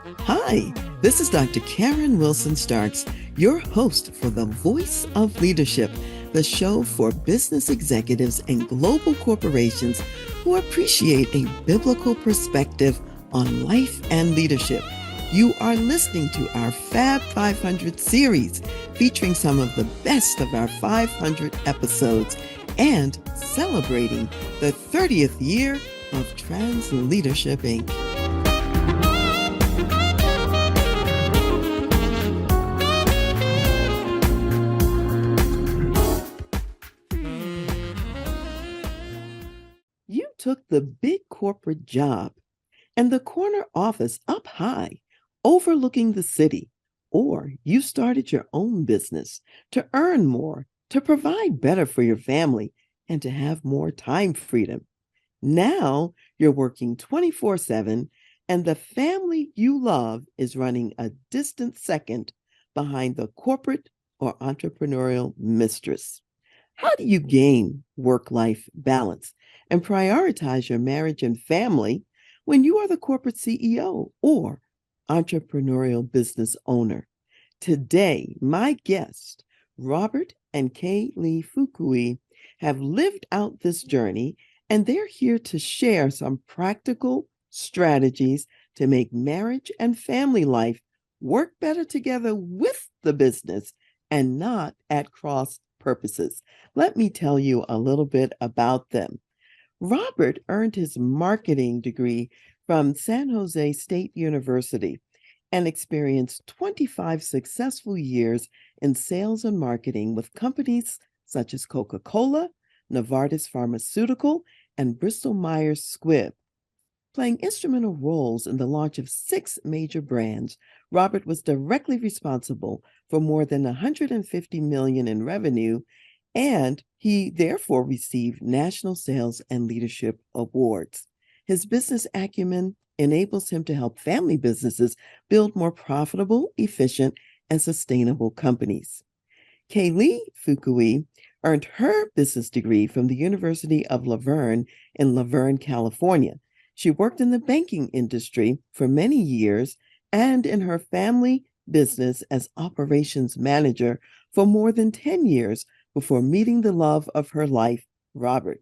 Hi, this is Dr. Karen Wilson Starks, your host for The Voice of Leadership, the show for business executives and global corporations who appreciate a biblical perspective on life and leadership. You are listening to our Fab 500 series featuring some of the best of our 500 episodes and celebrating the 30th year of Trans Leadership Inc. You took the big corporate job and the corner office up high, overlooking the city, or you started your own business to earn more, to provide better for your family, and to have more time freedom. Now you're working 24/7, and the family you love is running a distant second behind the corporate or entrepreneurial mistress. How do you gain work-life balance and prioritize your marriage and family when you are the corporate CEO or entrepreneurial business owner? Today, my guests, Robert and Kay Lee Fukui, have lived out this journey, and they're here to share some practical strategies to make marriage and family life work better together with the business and not at cross purposes. Let me tell you a little bit about them. Robert earned his marketing degree from San Jose State University and experienced 25 successful years in sales and marketing with companies such as Coca-Cola, Novartis Pharmaceutical, and Bristol-Myers Squibb. Playing instrumental roles in the launch of 6 major brands, Robert was directly responsible for more than $150 million in revenue, and he therefore received national sales and leadership awards. His business acumen enables him to help family businesses build more profitable, efficient, and sustainable companies. Kay Lee Fukui earned her business degree from the University of La Verne in La Verne, California. She worked in the banking industry for many years and in her family business as operations manager for more than 10 years before meeting the love of her life, Robert.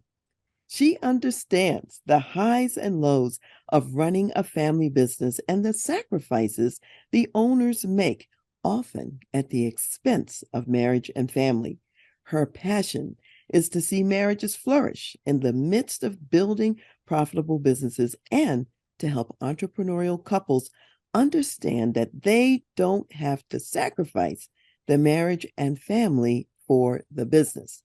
She understands the highs and lows of running a family business and the sacrifices the owners make, often at the expense of marriage and family. Her passion is to see marriages flourish in the midst of building profitable businesses and to help entrepreneurial couples understand that they don't have to sacrifice the marriage and family for the business.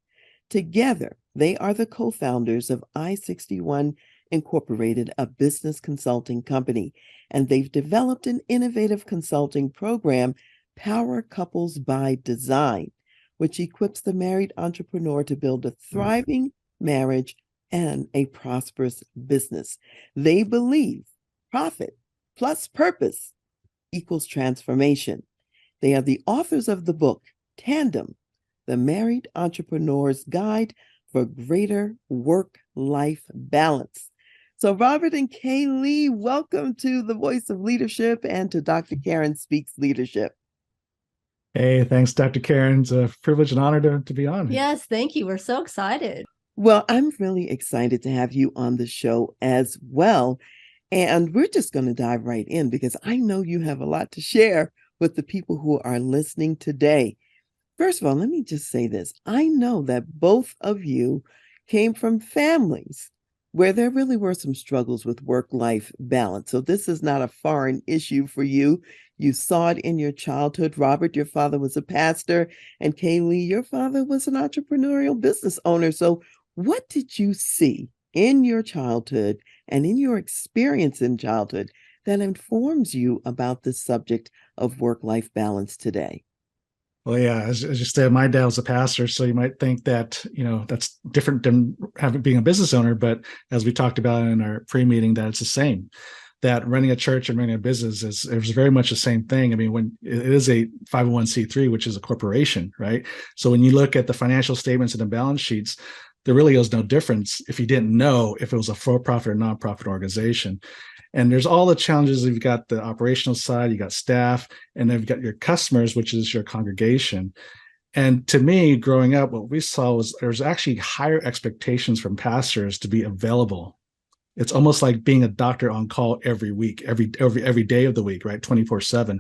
Together, they are the co-founders of I-61 Incorporated, a business consulting company, and they've developed an innovative consulting program, Power Couples by Design, which equips the married entrepreneur to build a thriving marriage and a prosperous business. They believe profit plus purpose equals transformation. They are the authors of the book, Tandem, the Married Entrepreneur's Guide for Greater Work-Life Balance. So Robert and Kay Lee, welcome to The Voice of Leadership and to Dr. Karen Speaks Leadership. Hey, thanks, Dr. Karen. It's a privilege and honor to be on. Yes, thank you. We're so excited. Well, I'm really excited to have you on the show as well. And we're just going to dive right in because I know you have a lot to share with the people who are listening today. First of all, let me just say this. I know that both of you came from families where there really were some struggles with work-life balance. So this is not a foreign issue for you. You saw it in your childhood. Robert, your father was a pastor, and Kay Lee, your father was an entrepreneurial business owner. So what did you see in your childhood and in your experience in childhood that informs you about the subject of work-life balance today? Well, yeah, as you said, my dad was a pastor, so you might think that, that's different than being a business owner. But as we talked about in our pre-meeting, that it's the same. That running a church and running a business is very much the same thing. I mean, when it is a 501c3, which is a corporation, right? So when you look at the financial statements and the balance sheets, there really is no difference if you didn't know if it was a for-profit or nonprofit organization. And there's all the challenges. You've got the operational side, you got staff, and then you've got your customers, which is your congregation. And to me, growing up, what we saw was there's actually higher expectations from pastors to be available. It's almost like being a doctor on call every week, every day of the week, right? 24/7.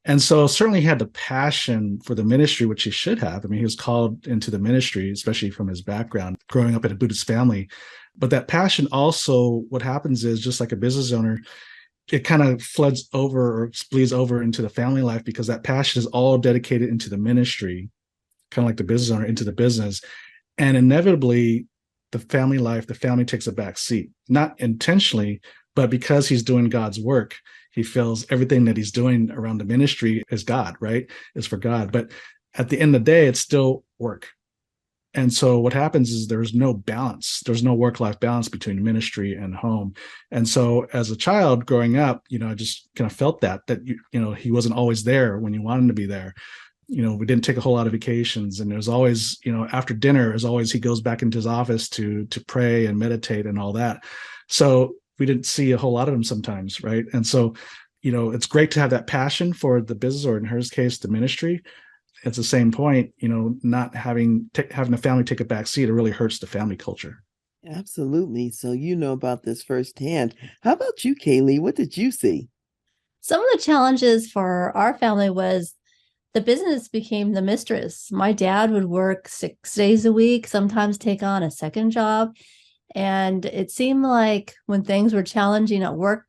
And so certainly he had the passion for the ministry, which he should have. I mean, he was called into the ministry, especially from his background, growing up in a Buddhist family. But that passion also, what happens is, just like a business owner, it kind of floods over or bleeds over into the family life, because that passion is all dedicated into the ministry, kind of like the business owner into the business. And inevitably, the family life, the family takes a back seat, not intentionally, but because he's doing God's work. He feels everything that he's doing around the ministry is God, right? Is for God. But at the end of the day, it's still work. And so what happens is there's no balance. There's no work-life balance between ministry and home. And so as a child growing up, I just kind of felt that he wasn't always there when you wanted him to be there. We didn't take a whole lot of vacations, and there's always, after dinner, as always, he goes back into his office to pray and meditate and all that. So we didn't see a whole lot of him sometimes, right? And so, it's great to have that passion for the business, or in his case, the ministry. At the same point, not having the family take a back seat, it really hurts the family culture. Absolutely. So you know about this firsthand. How about you, Kay Lee? What did you see? Some of the challenges for our family was the business became the mistress. My dad would work 6 days a week, sometimes take on a second job. And it seemed like when things were challenging at work,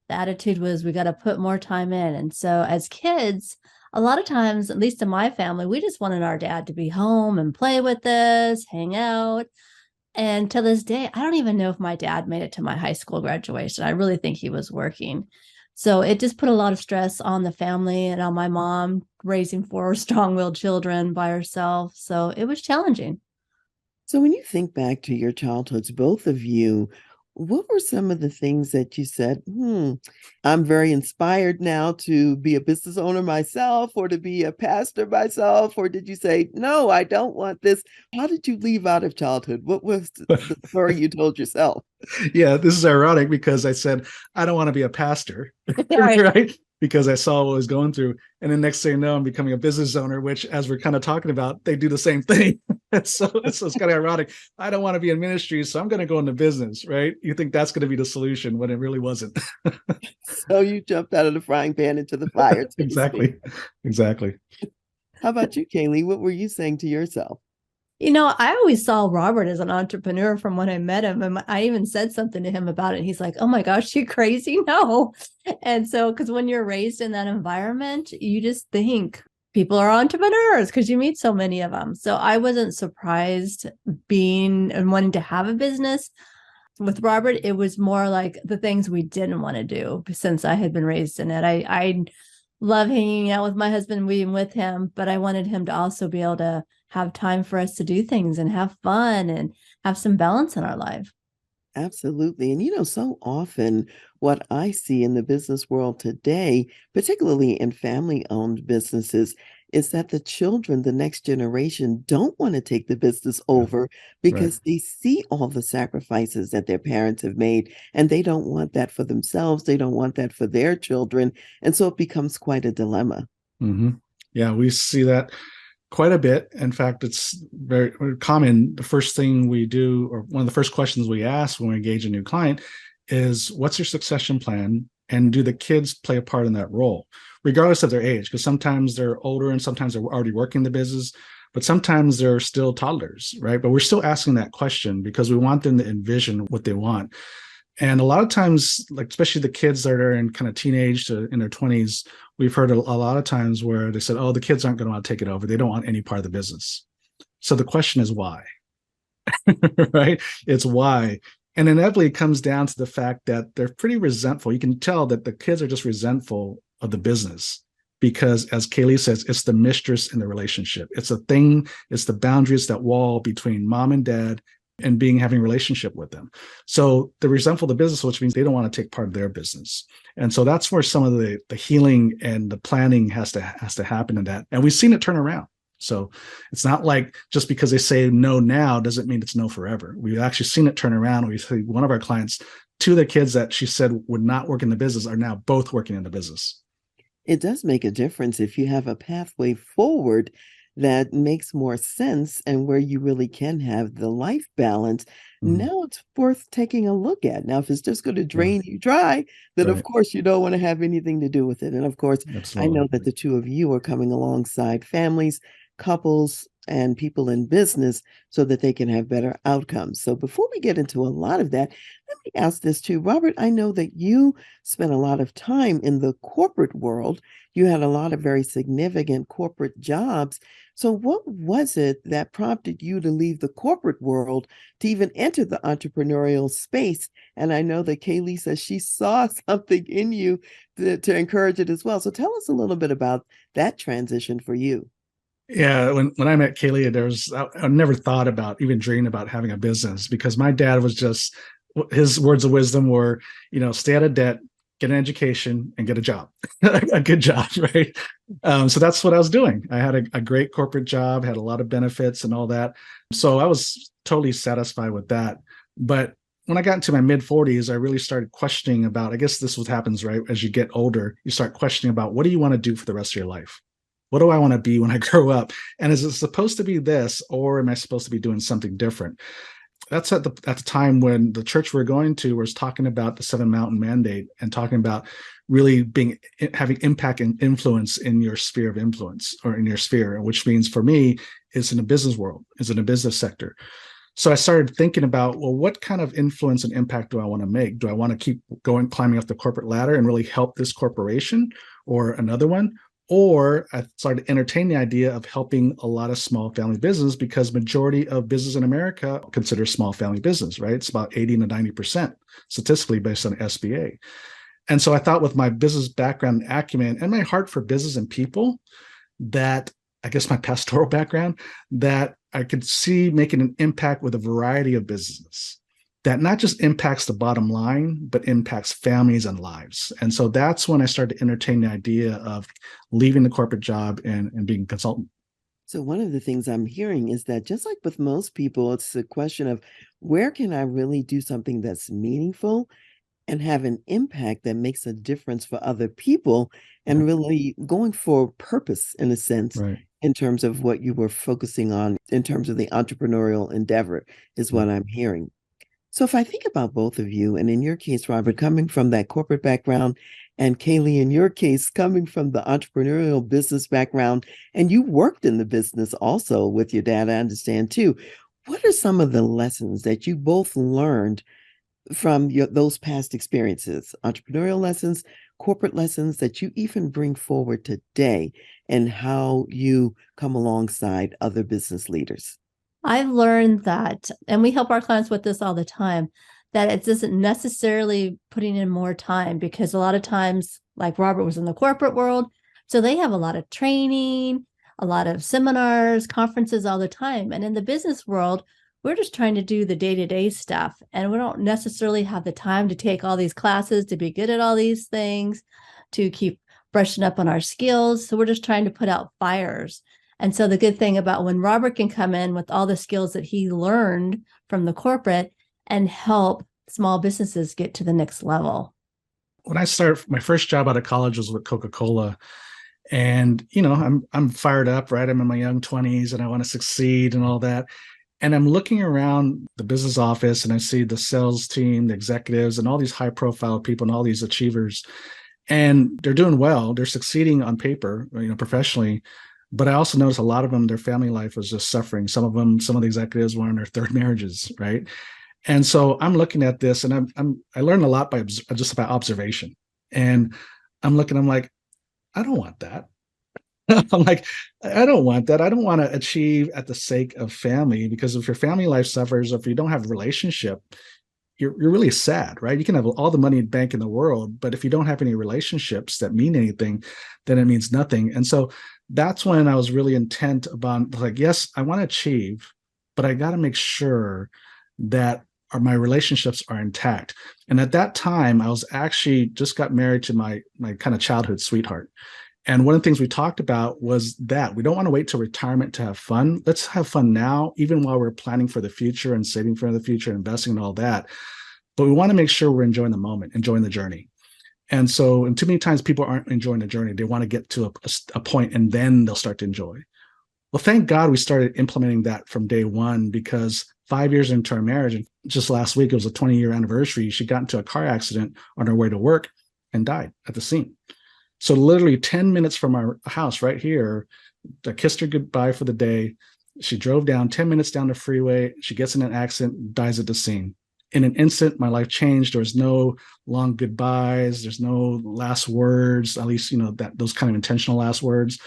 the attitude was, we got to put more time in. And so as kids, a lot of times, at least in my family, we just wanted our dad to be home and play with us, hang out. And to this day, I don't even know if my dad made it to my high school graduation. I really think he was working. So it just put a lot of stress on the family and on my mom raising 4 strong-willed children by herself. So it was challenging. So when you think back to your childhoods, both of you, what were some of the things that you said, I'm very inspired now to be a business owner myself, or to be a pastor myself? Or did you say, no, I don't want this? How did you leave out of childhood? What was the story you told yourself? Yeah, this is ironic, because I said, I don't want to be a pastor, Right. right? Because I saw what I was going through. And then next thing you know, I'm becoming a business owner, which, as we're kind of talking about, they do the same thing. so it's kind of ironic. I don't want to be in ministry, so I'm going to go into business, right? You think that's going to be the solution when it really wasn't. So you jumped out of the frying pan into the fire. Exactly. How about you, Kay Lee? What were you saying to yourself? I always saw Robert as an entrepreneur from when I met him. And I even said something to him about it. He's like, oh my gosh, you crazy? No. And so, because when you're raised in that environment, you just think people are entrepreneurs because you meet so many of them. So I wasn't surprised being and wanting to have a business. With Robert, it was more like the things we didn't want to do since I had been raised in it. I love hanging out with my husband, being with him, but I wanted him to also be able to have time for us to do things and have fun and have some balance in our life. Absolutely. And so often what I see in the business world today, particularly in family-owned businesses, is that the children, the next generation, don't want to take the business over because they see all the sacrifices that their parents have made, and they don't want that for themselves. They don't want that for their children. And so it becomes quite a dilemma. Mm-hmm. Yeah, we see that quite a bit. In fact, it's very common. The first thing we do, or one of the first questions we ask when we engage a new client, is, what's your succession plan? And do the kids play a part in that role, regardless of their age? Because sometimes they're older and sometimes they're already working the business, but sometimes they're still toddlers, right? But we're still asking that question because we want them to envision what they want. And a lot of times, like especially the kids that are in kind of teenage to in their 20s, we've heard a lot of times where they said, oh, the kids aren't going to want to take it over. They don't want any part of the business. So the question is why, right? It's why. And inevitably it comes down to the fact that they're pretty resentful. You can tell that the kids are just resentful of the business because, as Kay Lee says, it's the mistress in the relationship. It's a thing, it's the boundaries, that wall between mom and dad and having a relationship with them. So they're resentful of the business, which means they don't want to take part of their business. And so that's where some of the healing and the planning has to happen in that. And we've seen it turn around. So it's not like just because they say no now doesn't mean it's no forever. We've actually seen it turn around. We see one of our clients, two of the kids that she said would not work in the business are now both working in the business. It does make a difference if you have a pathway forward that makes more sense and where you really can have the life balance. Mhm. Now it's worth taking a look at. Now, if it's just going to Yeah, drain you dry, then of right. course you don't want to have anything to do with it. And of course, I Absolutely. know that the two of you are coming alongside families, couples, and people in business so that they can have better outcomes. So before we get into a lot of that, let me ask this too. Robert, I know that you spent a lot of time in the corporate world. You had a lot of very significant corporate jobs. So, what was it that prompted you to leave the corporate world to even enter the entrepreneurial space? And I know that Kay Lee says she saw something in you to encourage it as well. So, tell us a little bit about that transition for you. Yeah, when I met Kay Lee, I never thought about even dreaming about having a business because my dad was just his words of wisdom were, stay out of debt, get an education, and get a job, a good job, right? So that's what I was doing. I had a great corporate job, had a lot of benefits and all that. So I was totally satisfied with that. But when I got into my mid 40s, I really started questioning about, I guess this is what happens, right? As you get older, you start questioning about what do you want to do for the rest of your life? What do I want to be when I grow up? And is it supposed to be this, or am I supposed to be doing something different? That's at the time when the church we're going to was talking about the Seven Mountain Mandate and talking about really having impact and influence in your sphere of influence or in your sphere, which means for me is in the business world, is in the business sector. So I started thinking about, well, what kind of influence and impact do I want to make? Do I want to keep going, climbing up the corporate ladder and really help this corporation or another one? Or I started to entertain the idea of helping a lot of small family business because majority of business in America consider small family business, right? It's about 80 to 90% statistically based on SBA. And so I thought with my business background and acumen and my heart for business and people, that I guess my pastoral background, that I could see making an impact with a variety of businesses that not just impacts the bottom line, but impacts families and lives. And so that's when I started to entertain the idea of leaving the corporate job and being a consultant. So, one of the things I'm hearing is that just like with most people, it's a question of where can I really do something that's meaningful and have an impact that makes a difference for other people Yeah, and really going for purpose in a sense right. in terms of what you were focusing on in terms of the entrepreneurial endeavor is Yeah. what I'm hearing. So if I think about both of you, and in your case, Robert, coming from that corporate background, and Kay Lee, in your case, coming from the entrepreneurial business background, and you worked in the business also with your dad, I understand too. What are some of the lessons that you both learned from those past experiences, entrepreneurial lessons, corporate lessons that you even bring forward today and how you come alongside other business leaders? I've learned that, and we help our clients with this all the time, that it isn't necessarily putting in more time because a lot of times, like Robert was in the corporate world, so they have a lot of training, a lot of seminars, conferences all the time. And in the business world, we're just trying to do the day-to-day stuff. And we don't necessarily have the time to take all these classes, to be good at all these things, to keep brushing up on our skills. So we're just trying to put out fires. And so the good thing about when Robert can come in with all the skills that he learned from the corporate and help small businesses get to the next level. When I started, my first job out of college was with Coca-Cola. And, I'm fired up, right? I'm in my young 20s and I want to succeed and all that. And I'm looking around the business office and I see the sales team, the executives, and all these high profile people and all these achievers. And they're doing well. They're succeeding on paper, professionally. But I also noticed a lot of them, their family life was just suffering. Some of the executives were in their third marriages, right? And so I'm looking at this and I learned a lot by just about observation. And I'm like, I don't want that. I'm like, I don't want that. I don't want to achieve at the sake of family because if your family life suffers, or if you don't have a relationship, you're really sad, right? You can have all the money in bank in the world, but if you don't have any relationships that mean anything, then it means nothing. And so that's when I was really intent about like, yes, I want to achieve, but I got to make sure that my relationships are intact. And at that time, I was actually just got married to my kind of childhood sweetheart. And one of the things we talked about was that we don't want to wait till retirement to have fun. Let's have fun now, even while we're planning for the future and saving for the future, investing and all that. But we want to make sure we're enjoying the moment, enjoying the journey. And so, and too many times people aren't enjoying the journey. They want to get to a point and then they'll start to enjoy. Well, thank God we started implementing that from day one, because 5 years into our marriage, and just last week, it was a 20-year anniversary, she got into a car accident on her way to work and died at the scene. So literally 10 minutes from our house right here, I kissed her goodbye for the day. She drove down 10 minutes down the freeway. She gets in an accident, dies at the scene. In an instant, my life changed. There was no long goodbyes. There's no last words, at least, that those kind of intentional last words.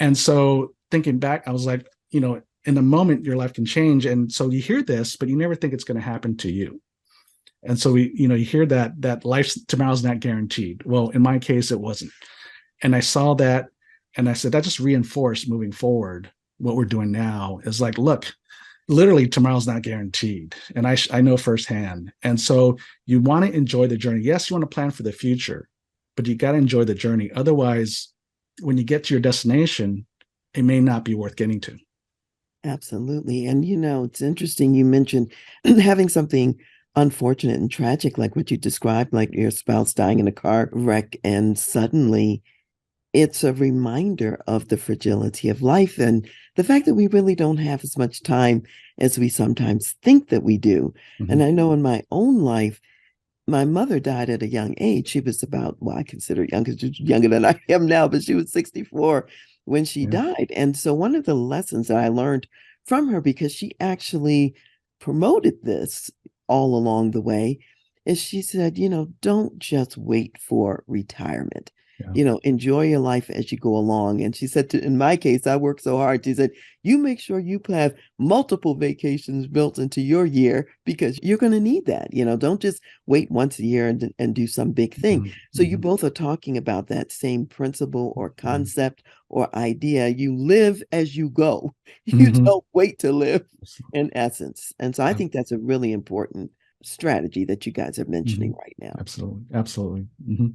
And so thinking back, I was like, in a moment, your life can change. And so you hear this, but you never think it's going to happen to you. And so you hear that life tomorrow's not guaranteed. Well, in my case, it wasn't. And I saw that and I said, that just reinforced moving forward. What we're doing now is like, look, literally tomorrow's not guaranteed. And I know firsthand. And so you want to enjoy the journey. Yes, you want to plan for the future, but you got to enjoy the journey. Otherwise, when you get to your destination, it may not be worth getting to. Absolutely. And, it's interesting. You mentioned having something unfortunate and tragic, like what you described, like your spouse dying in a car wreck. And suddenly it's a reminder of the fragility of life and the fact that we really don't have as much time as we sometimes think that we do. Mm-hmm. And I know in my own life, my mother died at a young age. She was about, I consider young because she's younger than I am now, but she was 64 when she died. And so one of the lessons that I learned from her, because she actually promoted this all along the way, is she said, don't just wait for retirement. Enjoy your life as you go along. And she said, in my case, I work so hard. She said, you make sure you have multiple vacations built into your year because you're going to need that. Don't just wait once a year and do some big thing. Mm-hmm. So you both are talking about that same principle or concept or idea. You live as you go. You don't wait to live, in essence. And so I think that's a really important strategy that you guys are mentioning right now. Absolutely. Absolutely. Mm-hmm.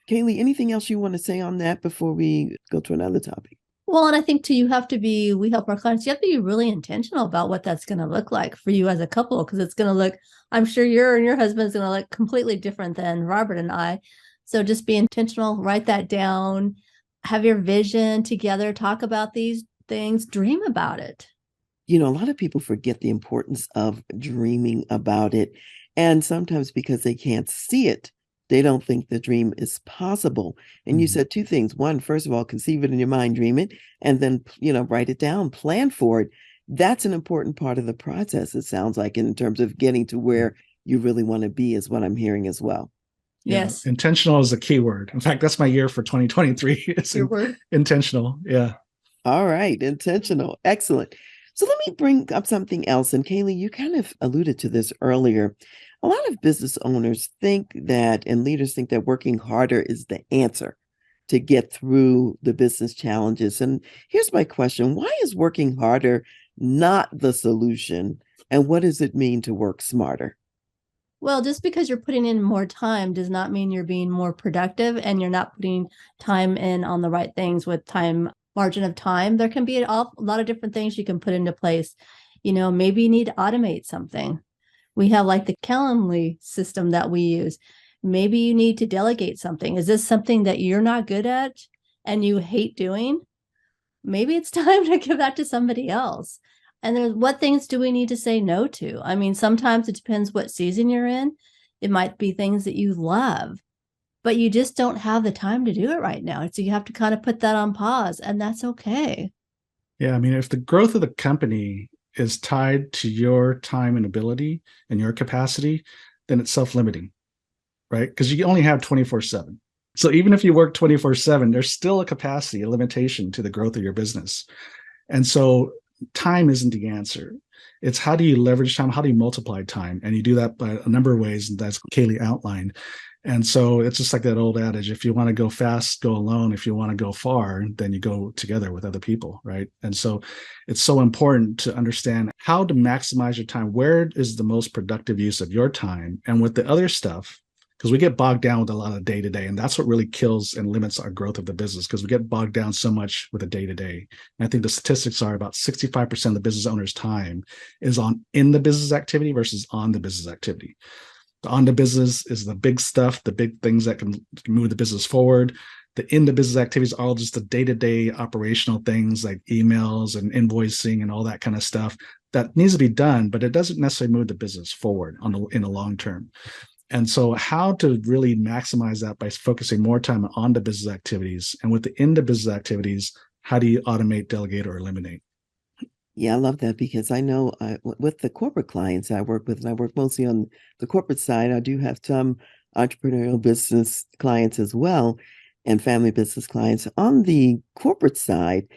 Kay Lee, anything else you want to say on that before we go to another topic? Well, and I think too, we help our clients, you have to be really intentional about what that's going to look like for you as a couple, because it's going to look, I'm sure your husband's going to look completely different than Robert and I. So just be intentional, write that down, have your vision together, talk about these things, dream about it. A lot of people forget the importance of dreaming about it. And sometimes because they can't see it, they don't think the dream is possible. And you said two things. One, first of all, conceive it in your mind, dream it, and then, write it down, plan for it. That's an important part of the process, it sounds like, in terms of getting to where you really want to be, is what I'm hearing as well. Yes. Intentional is a key word. In fact, that's my year for 2023. It's your word. Intentional. Yeah. All right. Intentional. Excellent. So let me bring up something else. And Kay Lee, you kind of alluded to this earlier. A lot of business owners think that, and leaders think that working harder is the answer to get through the business challenges. And here's my question. Why is working harder not the solution? And what does it mean to work smarter? Well, just because you're putting in more time does not mean you're being more productive and you're not putting time in on the right things with margin of time. There can be a lot of different things you can put into place. Maybe you need to automate something. We have like the Calendly system that we use. Maybe you need to delegate something. Is this something that you're not good at and you hate doing? Maybe it's time to give that to somebody else. And what things do we need to say no to? I mean, sometimes it depends what season you're in. It might be things that you love, but you just don't have the time to do it right now. So you have to kind of put that on pause, and that's okay. Yeah. I mean, if the growth of the company is tied to your time and ability and your capacity, then it's self-limiting, right? Because you only have 24/7. So even if you work 24/7, there's still a capacity, a limitation to the growth of your business. And so time isn't the answer. It's how do you leverage time? How do you multiply time? And you do that by a number of ways, and that's Kay Lee outlined. And so it's just like that old adage, if you want to go fast, go alone. If you want to go far, then you go together with other people, right? And so it's so important to understand how to maximize your time. Where is the most productive use of your time? And with the other stuff, because we get bogged down with a lot of day to day, and that's what really kills and limits our growth of the business, because we get bogged down so much with the day to day. And I think the statistics are about 65% of the business owner's time is on in the business activity versus on the business activity. The on the business is the big stuff, the big things that can move the business forward. The in the business activities are all just the day-to-day operational things like emails and invoicing and all that kind of stuff that needs to be done, but it doesn't necessarily move the business forward in the long term. And so how to really maximize that by focusing more time on the business activities, and with the in the business activities, how do you automate, delegate, or eliminate? Yeah, I love that, because I know with the corporate clients I work with, and I work mostly on the corporate side, I do have some entrepreneurial business clients as well, and family business clients. On the corporate side,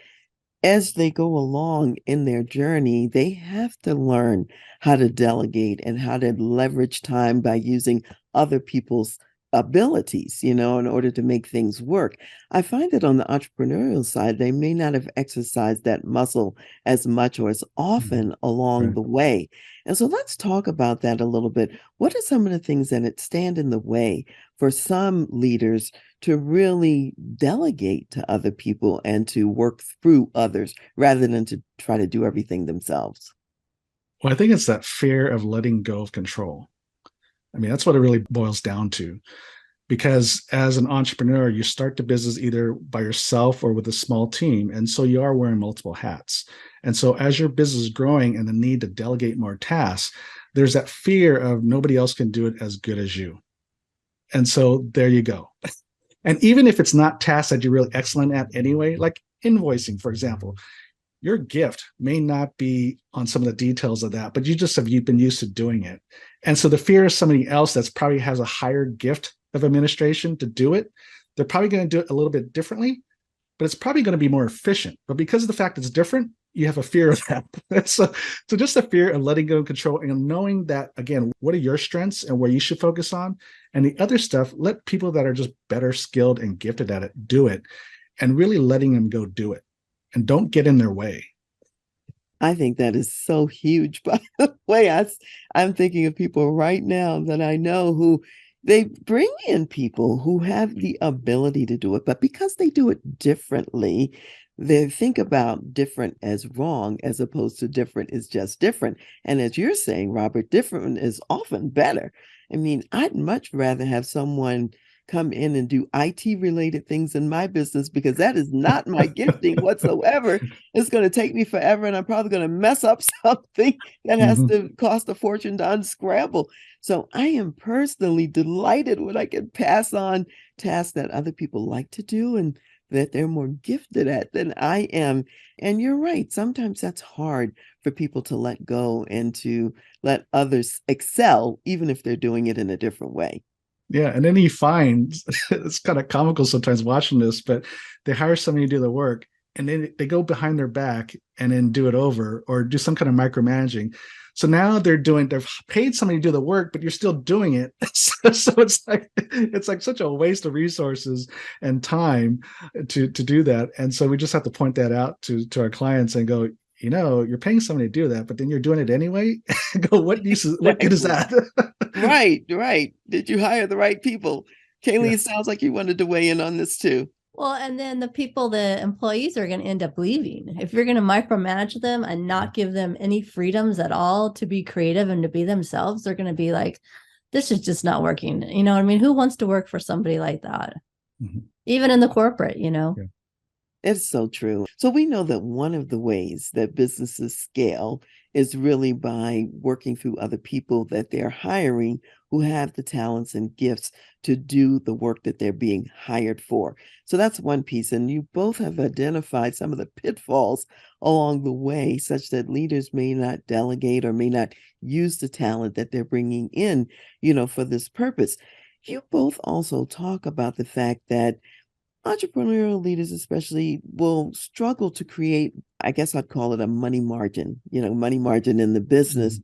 as they go along in their journey, they have to learn how to delegate and how to leverage time by using other people's abilities, in order to make things work. I find that on the entrepreneurial side, they may not have exercised that muscle as much or as often along Right. the way. And so let's talk about that a little bit. What are some of the things that stand in the way for some leaders to really delegate to other people and to work through others rather than to try to do everything themselves? Well, I think it's that fear of letting go of control. I mean, that's what it really boils down to. Because as an entrepreneur, you start the business either by yourself or with a small team. And so you are wearing multiple hats. And so as your business is growing and the need to delegate more tasks, there's that fear of nobody else can do it as good as you. And so there you go. And even if it's not tasks that you're really excellent at anyway, like invoicing, for example, your gift may not be on some of the details of that, but you've been used to doing it. And so the fear of somebody else that's probably has a higher gift of administration to do it, they're probably going to do it a little bit differently, but it's probably going to be more efficient. But because of the fact it's different, you have a fear of that. so just the fear of letting go of control and knowing that, again, what are your strengths and where you should focus on? And the other stuff, let people that are just better skilled and gifted at it do it, and really letting them go do it. And don't get in their way. I think that is so huge. By the way, I'm thinking of people right now that I know who they bring in people who have the ability to do it, but because they do it differently, they think about different as wrong as opposed to different is just different. And as you're saying, Robert, different is often better. I mean, I'd much rather have someone come in and do IT related things in my business, because that is not my gifting whatsoever. It's going to take me forever, and I'm probably going to mess up something that has to cost a fortune to unscramble. So I am personally delighted when I can pass on tasks that other people like to do and that they're more gifted at than I am. And you're right. Sometimes that's hard for people to let go and to let others excel, even if they're doing it in a different way. Yeah. And then you find it's kind of comical sometimes watching this, but they hire somebody to do the work and then they go behind their back and then do it over or do some kind of micromanaging. So now they've paid somebody to do the work, but you're still doing it. So it's like such a waste of resources and time to do that. And so we just have to point that out to our clients and go, you're paying somebody to do that, but then you're doing it anyway. Go, what good is that? Right. Did you hire the right people? Kay Lee, Yeah. it sounds like you wanted to weigh in on this too. Well, and then the employees are going to end up leaving. If you're going to micromanage them and not give them any freedoms at all to be creative and to be themselves, they're going to be like, this is just not working. You know what I mean? Who wants to work for somebody like that? Mm-hmm. Even in the corporate, Yeah. It's so true. So we know that one of the ways that businesses scale is really by working through other people that they're hiring who have the talents and gifts to do the work that they're being hired for. So that's one piece. And you both have identified some of the pitfalls along the way, such that leaders may not delegate or may not use the talent that they're bringing in, for this purpose. You both also talk about the fact that entrepreneurial leaders especially will struggle to create, I guess I'd call it a money margin, money margin in the business.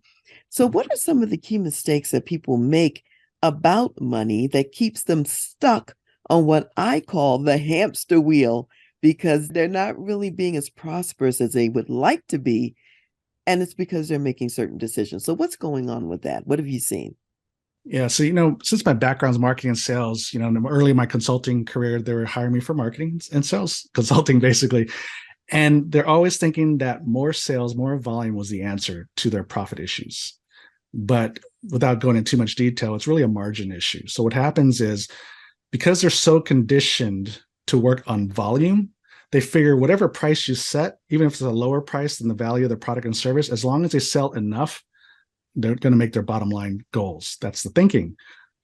So what are some of the key mistakes that people make about money that keeps them stuck on what I call the hamster wheel, because they're not really being as prosperous as they would like to be, and it's because they're making certain decisions. So what's going on with that? What have you seen? Yeah. So, since my background is marketing and sales, early in my consulting career, they were hiring me for marketing and sales consulting, basically. And they're always thinking that more sales, more volume was the answer to their profit issues. But without going into too much detail, it's really a margin issue. So what happens is, because they're so conditioned to work on volume, they figure whatever price you set, even if it's a lower price than the value of the product and service, as long as they sell enough, they're going to make their bottom line goals. That's the thinking.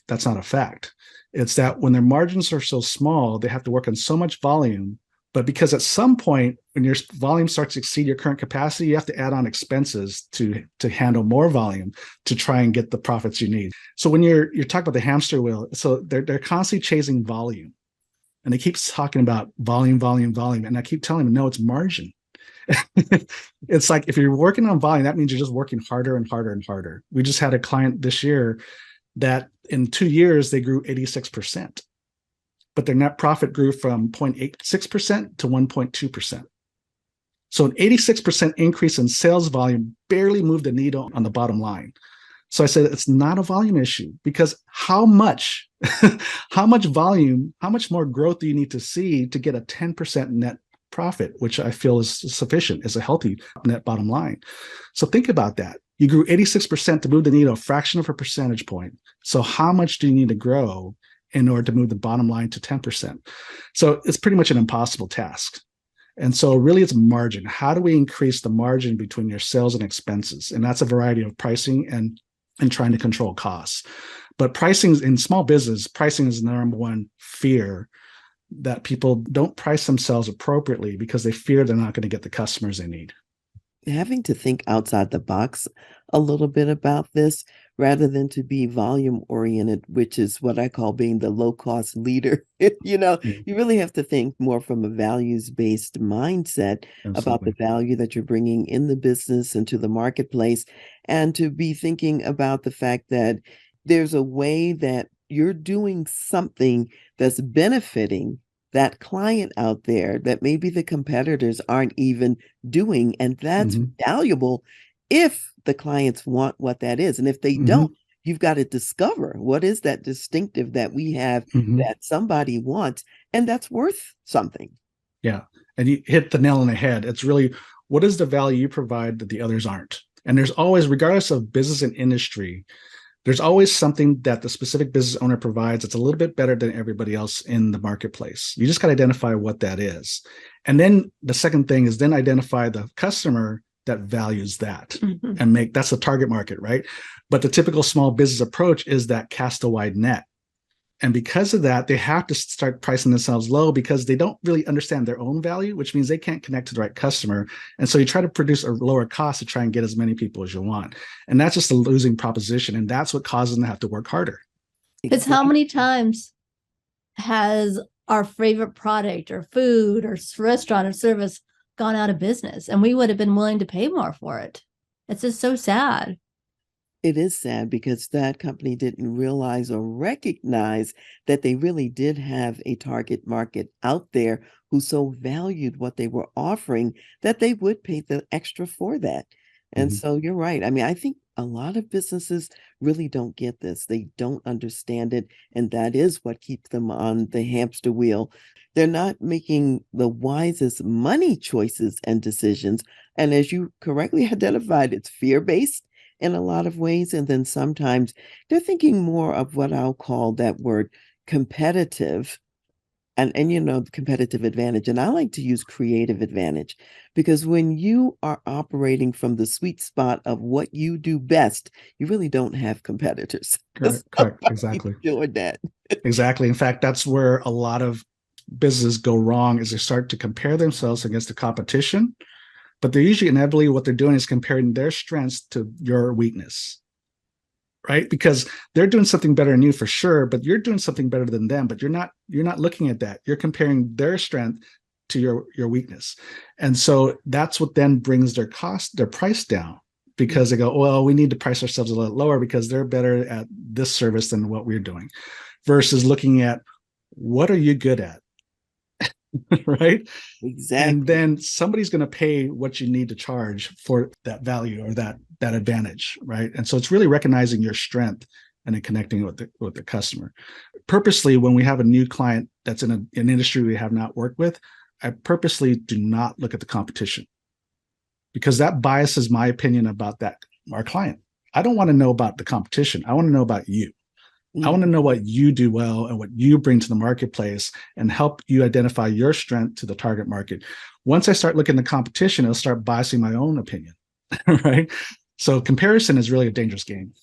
That's not a fact. It's that when their margins are so small, they have to work on so much volume. But because at some point, when your volume starts to exceed your current capacity, you have to add on expenses to handle more volume to try and get the profits you need. So when you're talking about the hamster wheel, so they're constantly chasing volume, and they keep talking about volume, volume, volume. And I keep telling them, no, it's margin. It's like, if you're working on volume, that means you're just working harder and harder and harder. We just had a client this year that in 2 years, they grew 86%, but their net profit grew from 0.86% to 1.2%. So an 86% increase in sales volume barely moved the needle on the bottom line. So I said, it's not a volume issue, because how much, how much volume, how much more growth do you need to see to get a 10% net profit, which I feel is sufficient, is a healthy net bottom line. So think about that. You grew 86% to move the needle a fraction of a percentage point. So how much do you need to grow in order to move the bottom line to 10%? So it's pretty much an impossible task. And so really it's margin. How do we increase the margin between your sales and expenses? And that's a variety of pricing and trying to control costs. But pricing in small business, pricing is the number one fear, that people don't price themselves appropriately because they fear they're not going to get the customers they need. Having to think outside the box a little bit about this rather than to be volume oriented, which is what I call being the low cost leader. Yeah, You really have to think more from a values based mindset about the absolutely. value that you're bringing in the business and to the marketplace, and to be thinking about the fact that there's a way that you're doing something that's benefiting that client out there that maybe the competitors aren't even doing. And that's Mm-hmm. valuable if the clients want what that is. And if they Mm-hmm. don't, you've got to discover what is that distinctive that we have Mm-hmm. that somebody wants and that's worth something. Yeah. And you hit the nail on the head. It's really, what is the value you provide that the others aren't? And there's always, regardless of business and industry, there's always something that the specific business owner provides that's a little bit better than everybody else in the marketplace. You just got to identify what that is. And then the second thing is then identify the customer that values that, Mm-hmm. and that's the target market, right? But the typical small business approach is that cast a wide net. And because of that, they have to start pricing themselves low because they don't really understand their own value, which means they can't connect to the right customer. And so you try to produce a lower cost to try and get as many people as you want. And that's just a losing proposition. And that's what causes them to have to work harder. Because how many times has our favorite product or food or restaurant or service gone out of business, and we would have been willing to pay more for it? It's just so sad. It is sad because that company didn't realize or recognize that they really did have a target market out there who so valued what they were offering that they would pay the extra for that. And Mhm. so you're right. I mean, I think a lot of businesses really don't get this. They don't understand it. And that is what keeps them on the hamster wheel. They're not making the wisest money choices and decisions. And as you correctly identified, it's fear-based in a lot of ways. And then sometimes they're thinking more of what I'll call that word competitive and competitive advantage. And I like to use creative advantage because when you are operating from the sweet spot of what you do best, you really don't have competitors. Correct, correct, exactly. Doing that. Exactly. In fact, that's where a lot of businesses go wrong, is they start to compare themselves against the competition, but they're usually inevitably what they're doing is comparing their strengths to your weakness, right? Because they're doing something better than you for sure, but you're doing something better than them, but you're not looking at that. You're comparing their strength to your weakness. And so that's what then brings their price down, because they go, well, we need to price ourselves a little lower because they're better at this service than what we're doing, versus looking at what are you good at, right? And Exactly. then somebody's going to pay what you need to charge for that value or that advantage, right? And so it's really recognizing your strength and then connecting with the customer. Purposely, when we have a new client that's in an industry we have not worked with, I purposely do not look at the competition, because that biases my opinion about our client. I don't want to know about the competition. I want to know about you. I want to know what you do well and what you bring to the marketplace, and help you identify your strength to the target market. Once I start looking at the competition, it'll start biasing my own opinion, right? So comparison is really a dangerous game.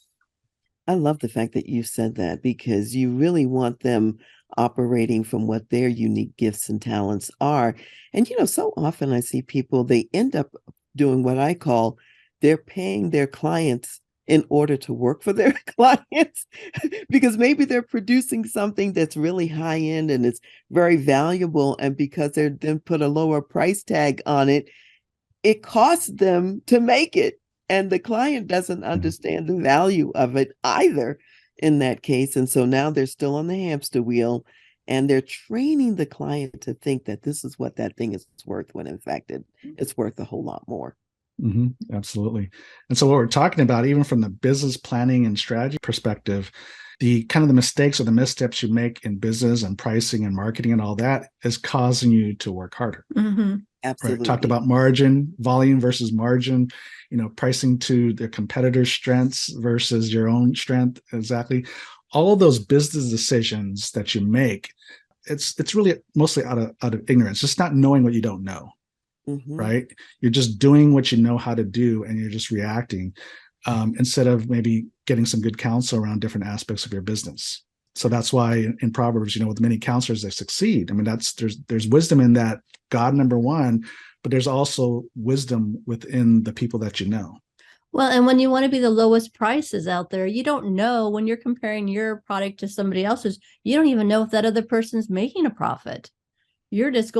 I love the fact that you said that, because you really want them operating from what their unique gifts and talents are. And, so often I see people, they end up doing what I call, they're paying their clients in order to work for their clients, because maybe they're producing something that's really high end and it's very valuable. And because they're then put a lower price tag on it, it costs them to make it. And the client doesn't understand the value of it either in that case. And so now they're still on the hamster wheel, and they're training the client to think that this is what that thing is worth, when in fact it's worth a whole lot more. Absolutely. And so what we're talking about, even from the business planning and strategy perspective, the kind of the mistakes or the missteps you make in business and pricing and marketing and all that is causing you to work harder. Absolutely. Right. Talked about margin, volume versus margin, pricing to the competitor's strengths versus your own strength. Exactly. All of those business decisions that you make, it's really mostly out of ignorance, just not knowing what you don't know. Right. You're just doing what you know how to do, and you're just reacting, instead of maybe getting some good counsel around different aspects of your business. So that's why in Proverbs, with many counselors, they succeed. I mean, there's wisdom in that, God number one, but there's also wisdom within the people that you know. Well, and when you want to be the lowest prices out there, you don't know, when you're comparing your product to somebody else's, you don't even know if that other person's making a profit. You're just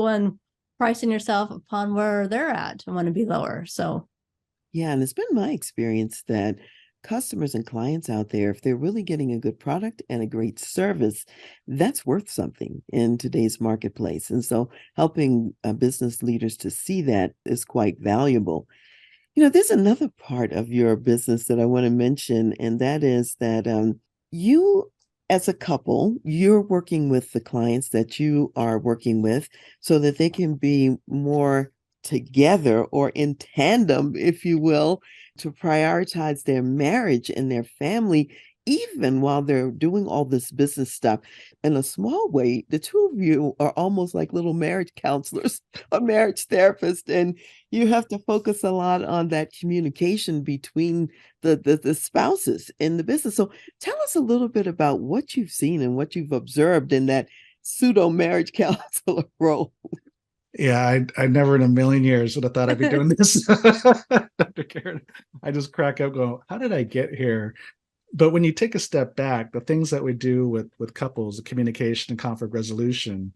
pricing yourself upon where they're at and want to be lower. So yeah, and it's been my experience that customers and clients out there, if they're really getting a good product and a great service, that's worth something in today's marketplace. And so helping business leaders to see that is quite valuable. There's another part of your business that I want to mention, and that is that you, as a couple, you're working with the clients that you are working with so that they can be more together, or in tandem, if you will, to prioritize their marriage and their family, even while they're doing all this business stuff. In a small way, the two of you are almost like little marriage counselors or marriage therapists, and you have to focus a lot on that communication between the spouses in the business. So tell us a little bit about what you've seen and what you've observed in that pseudo marriage counselor role. Yeah, I never in a million years would have thought I'd be doing this. Dr. Karen, I just crack up going, how did I get here? But when you take a step back, the things that we do with couples, the communication and conflict resolution,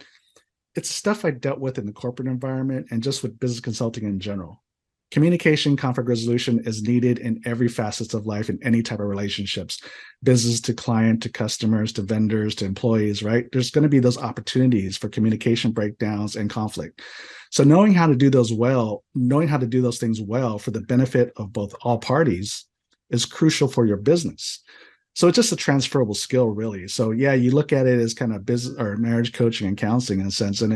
it's stuff I dealt with in the corporate environment and just with business consulting in general. Communication, conflict resolution is needed in every facet of life, in any type of relationships, business to client, to customers, to vendors, to employees, right? There's going to be those opportunities for communication breakdowns and conflict. So knowing how to do those well, knowing how to do those things well for the benefit of both all parties is crucial for your business. So it's just a transferable skill, really. So yeah, you look at it as kind of business or marriage coaching and counseling in a sense, and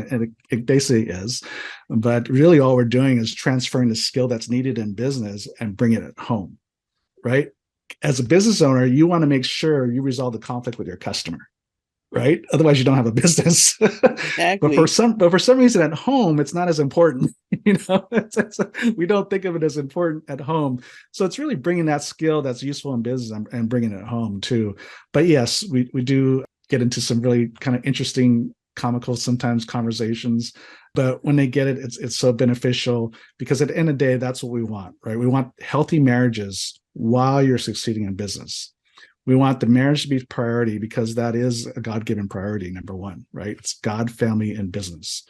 it basically is. But really all we're doing is transferring the skill that's needed in business and bring it at home, right? As a business owner, you want to make sure you resolve the conflict with your customer, right? Otherwise, you don't have a business. Exactly. but for some reason at home, it's not as important. We don't think of it as important at home. So it's really bringing that skill that's useful in business and bringing it home too. But yes, we do get into some really kind of interesting, comical sometimes conversations. But when they get it, it's so beneficial, because at the end of the day, that's what we want, right? We want healthy marriages while you're succeeding in business. We want the marriage to be priority, because that is a God-given priority, number one, right? It's God, family, and business.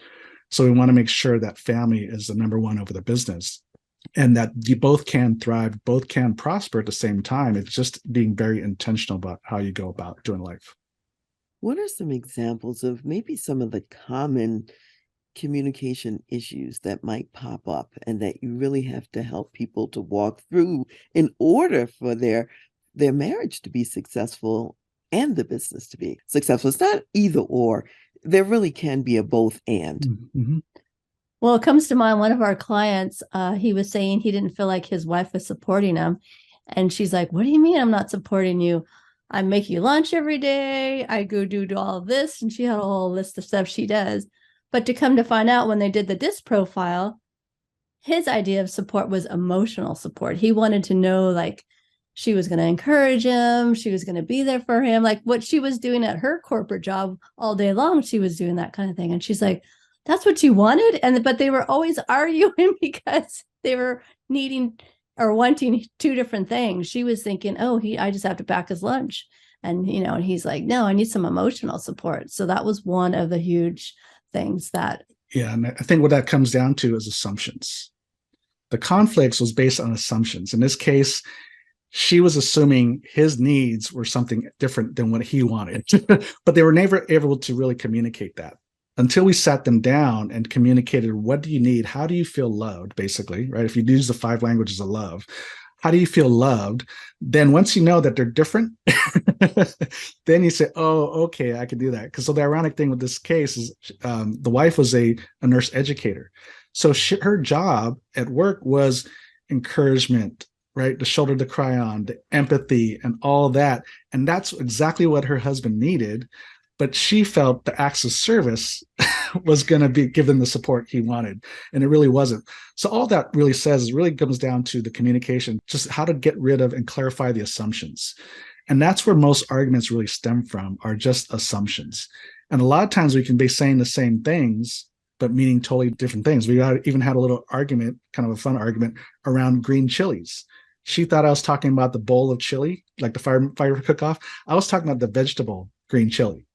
So we want to make sure that family is the number one over the business, and that you both can thrive, both can prosper at the same time. It's just being very intentional about how you go about doing life. What are some examples of maybe some of the common communication issues that might pop up and that you really have to help people to walk through in order for their marriage to be successful and the business to be successful. It's not either or. There really can be a both and. Mm-hmm. Well, it comes to mind, one of our clients, he was saying he didn't feel like his wife was supporting him. And she's like, what do you mean I'm not supporting you? I make you lunch every day. I go do all of this. And she had a whole list of stuff she does. But to come to find out, when they did the DISC profile, his idea of support was emotional support. He wanted to know, like, she was going to encourage him. She was going to be there for him. Like what she was doing at her corporate job all day long, she was doing that kind of thing. And she's like, that's what you wanted? But they were always arguing because they were needing or wanting two different things. She was thinking, I just have to pack his lunch. And, and he's like, no, I need some emotional support. So that was one of the huge things that. Yeah. And I think what that comes down to is assumptions. The conflicts was based on assumptions. In this case, she was assuming his needs were something different than what he wanted, but they were never able to really communicate that until we sat them down and communicated, what do you need? How do you feel loved, basically, right? If you use the 5 languages of love, how do you feel loved? Then once you know that they're different, then you say, oh, okay, I can do that. So the ironic thing with this case is the wife was a nurse educator. So her job at work was encouragement, right? The shoulder to cry on, the empathy and all that. And that's exactly what her husband needed. But she felt the acts of service was going to be given the support he wanted. And it really wasn't. So all that really says is really comes down to the communication, just how to get rid of and clarify the assumptions. And that's where most arguments really stem from, are just assumptions. And a lot of times we can be saying the same things, but meaning totally different things. We even had a little argument, kind of a fun argument around green chilies. She thought I was talking about the bowl of chili, like the fire cook-off. I was talking about the vegetable green chili.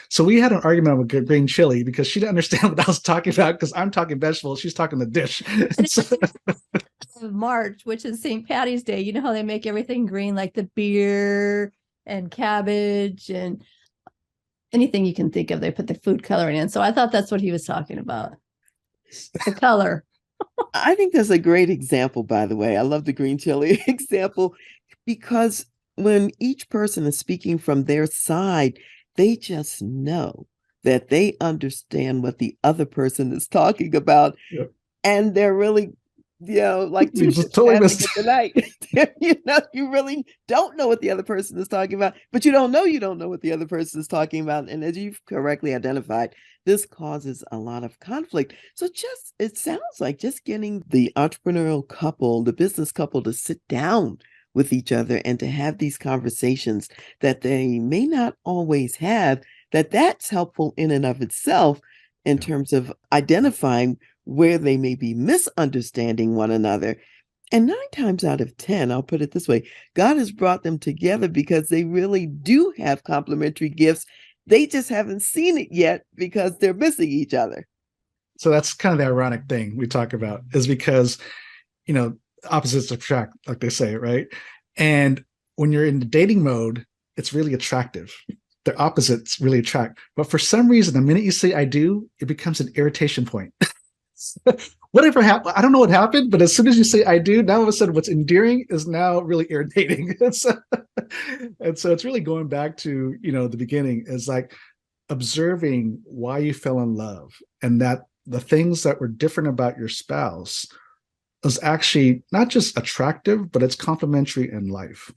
So we had an argument with green chili because she didn't understand what I was talking about, because I'm talking vegetables, she's talking the dish. March, which is St. Patty's Day, you know how they make everything green, like the beer and cabbage and anything you can think of, they put the food coloring in. So I thought that's what he was talking about, the color. I think that's a great example, by the way. I love the green chili example, because when each person is speaking from their side, they just know that they understand what the other person is talking about. Yep. And they're really, like two totally missed the night. You really don't know what the other person is talking about, but you don't know what the other person is talking about. And as you've correctly identified, this causes a lot of conflict. So it sounds like just getting the entrepreneurial couple, the business couple, to sit down with each other and to have these conversations that they may not always have, that's helpful in and of itself in terms of identifying where they may be misunderstanding one another. And 9 times out of 10, I'll put it this way, God has brought them together because they really do have complementary gifts. They just haven't seen it yet because they're missing each other. So that's kind of the ironic thing we talk about, is because, opposites attract, like they say, right? And when you're in the dating mode, it's really attractive. The opposites really attract. But for some reason, the minute you say I do, it becomes an irritation point. Whatever happened, I don't know what happened, but as soon as you say I do, now all of a sudden what's endearing is now really irritating. And so it's really going back to, the beginning, is like observing why you fell in love, and that the things that were different about your spouse is actually not just attractive, but it's complementary in life.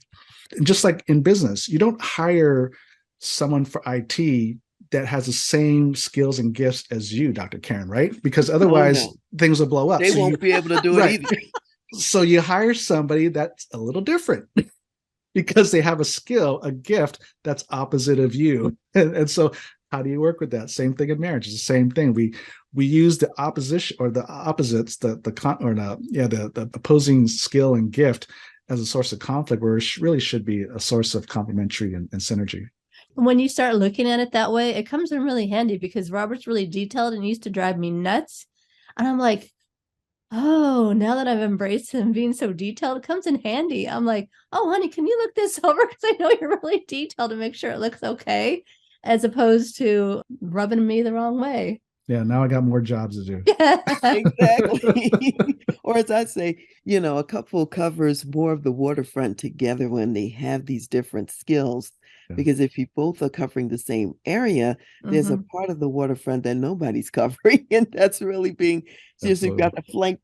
And just like in business, you don't hire someone for IT that has the same skills and gifts as you, Dr. Karen, right? Because otherwise things will blow up. They won't be able to do it either. So you hire somebody that's a little different because they have a skill, a gift that's opposite of you. And so how do you work with that? Same thing in marriage. It's the same thing. We use the opposition or the opposites, the opposing skill and gift as a source of conflict, where it really should be a source of complementary and synergy. When you start looking at it that way, it comes in really handy, because Robert's really detailed and used to drive me nuts. And I'm like, oh, now that I've embraced him being so detailed, it comes in handy. I'm like, oh, honey, can you look this over? Because I know you're really detailed to make sure it looks okay, as opposed to rubbing me the wrong way. Yeah, now I got more jobs to do. Exactly. Or as I say, a couple covers more of the waterfront together when they have these different skills because if you both are covering the same area, there's a Mhm. part of the waterfront that nobody's covering, and that's really being seriously, you've Absolutely. got a flank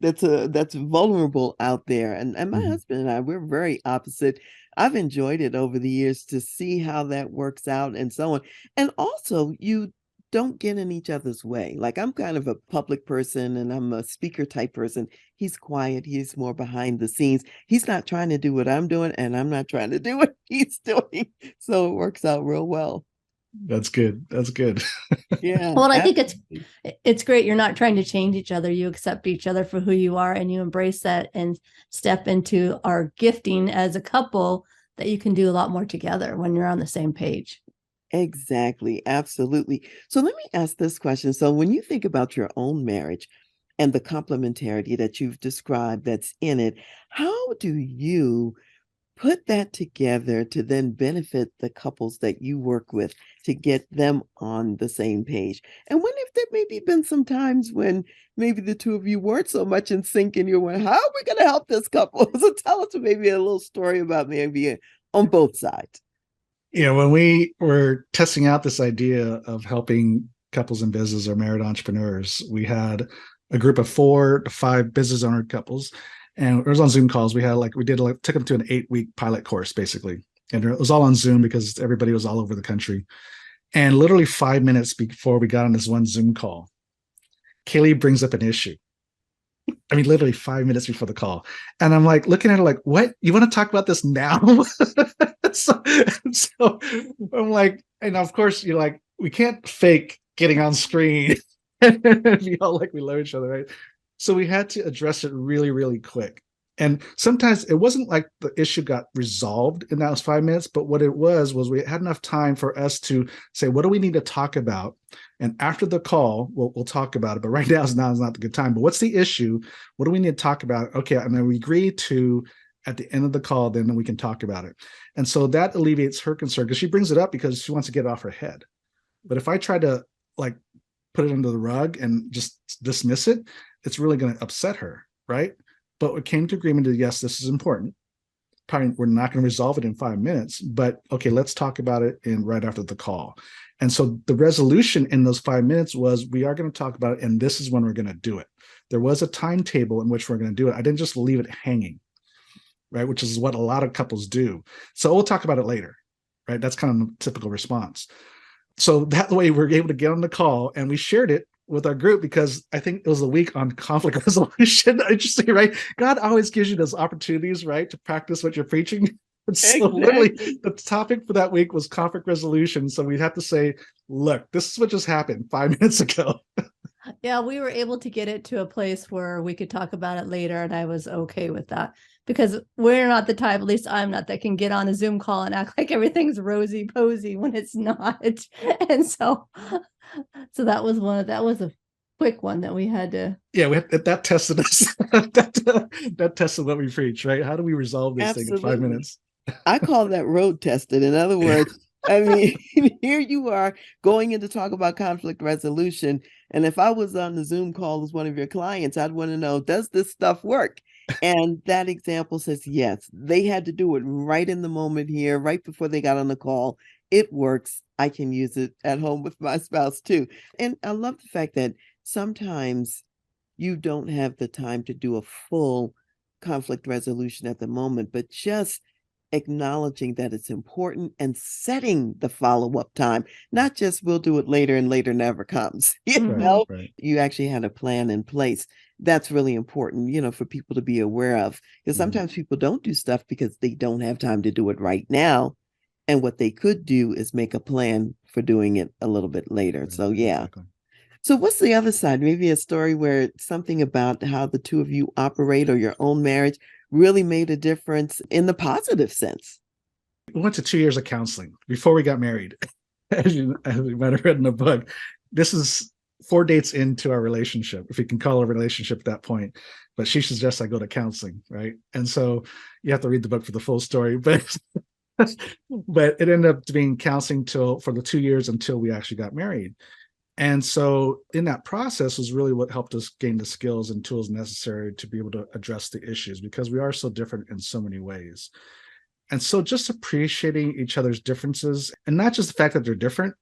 that's vulnerable out there. And my Mhm. husband and I, we're very opposite. I've enjoyed it over the years to see how that works out and so on. And also, you don't get in each other's way. Like, I'm kind of a public person and I'm a speaker type person. He's quiet, he's more behind the scenes. He's not trying to do what I'm doing, and I'm not trying to do what he's doing. So it works out real well. That's good. That's good. Yeah, Well, I think absolutely. it's great. You're not trying to change each other. You accept each other for who you are and you embrace that and step into our gifting as a couple that you can do a lot more together when you're on the same page. Exactly. Absolutely. So let me ask this question. So when you think about your own marriage and the complementarity that you've described that's in it, how do you put that together to then benefit the couples that you work with to get them on the same page? And when if there maybe been some times when maybe the two of you weren't so much in sync and you went, how are we going to help this couple? So tell us maybe a little story about maybe on both sides. When we were testing out this idea of helping couples in business or married entrepreneurs, we had a group of 4 to 5 business owner couples, and it was on Zoom calls. Took them to an 8-week pilot course basically, and it was all on Zoom because everybody was all over the country. And literally 5 minutes before we got on this one Zoom call, Kay Lee brings up an issue. I mean, literally 5 minutes before the call. And I'm like looking at her like, what? You want to talk about this now? so, so I'm like, and of course, you're like, we can't fake getting on screen and be all like we love each other, right? So we had to address it really, really quick. And sometimes it wasn't like the issue got resolved in those 5 minutes, but what it was we had enough time for us to say, what do we need to talk about? And after the call, we'll talk about it. But right now is not the good time. But what's the issue? What do we need to talk about? Okay, and then we agree to at the end of the call, then we can talk about it. And so that alleviates her concern because she brings it up because she wants to get it off her head. But if I try to like put it under the rug and just dismiss it, it's really going to upset her, right? But we came to agreement that yes, this is important. Probably we're not going to resolve it in 5 minutes, but okay, let's talk about it in right after the call. And so the resolution in those 5 minutes was we are going to talk about it, and this is when we're going to do it. There was a timetable in which we're going to do it. I didn't just leave it hanging, right? Which is what a lot of couples do. So we'll talk about it later, right? That's kind of a typical response. So that way we're able to get on the call and we shared it with our group because I think it was a week on conflict resolution. Interesting, right? God always gives you those opportunities, right, to practice what you're preaching. And so literally Exactly. the topic for that week was conflict resolution. So we have to say, look, this is what just happened 5 minutes ago. Yeah, we were able to get it to a place where we could talk about it later, and I was okay with that because we're not the type, at least I'm not, that can get on a Zoom call and act like everything's rosy posy when it's not. And so that was a quick one that we had to. Yeah, that tested us. that tested what we preach, right? How do we resolve this thing in five Absolutely. minutes? I call that road tested. In other words, I mean, here you are going in to talk about conflict resolution. And if I was on the Zoom call as one of your clients, I'd want to know, does this stuff work? And that example says, yes, they had to do it right in the moment here, right before they got on the call. It works. I can use it at home with my spouse too. And I love the fact that sometimes you don't have the time to do a full conflict resolution at the moment, but just acknowledging that it's important and setting the follow-up time, not just we'll do it later and later never comes. Right, right. You actually had a plan in place. That's really important, for people to be aware of. Because Mhm. sometimes people don't do stuff because they don't have time to do it right now. And what they could do is make a plan for doing it a little bit later. Right, So yeah. exactly. So what's the other side? Maybe a story where something about how the two of you operate or your own marriage really made a difference in the positive sense. We went to 2 years of counseling before we got married. As you might have read in the book, this is 4 dates into our relationship, if you can call it a relationship at that point. But she suggests I go to counseling, right? And so you have to read the book for the full story. But but it ended up being counseling for the 2 years until we actually got married. And so in that process was really what helped us gain the skills and tools necessary to be able to address the issues because we are so different in so many ways. And so just appreciating each other's differences, and not just the fact that they're different,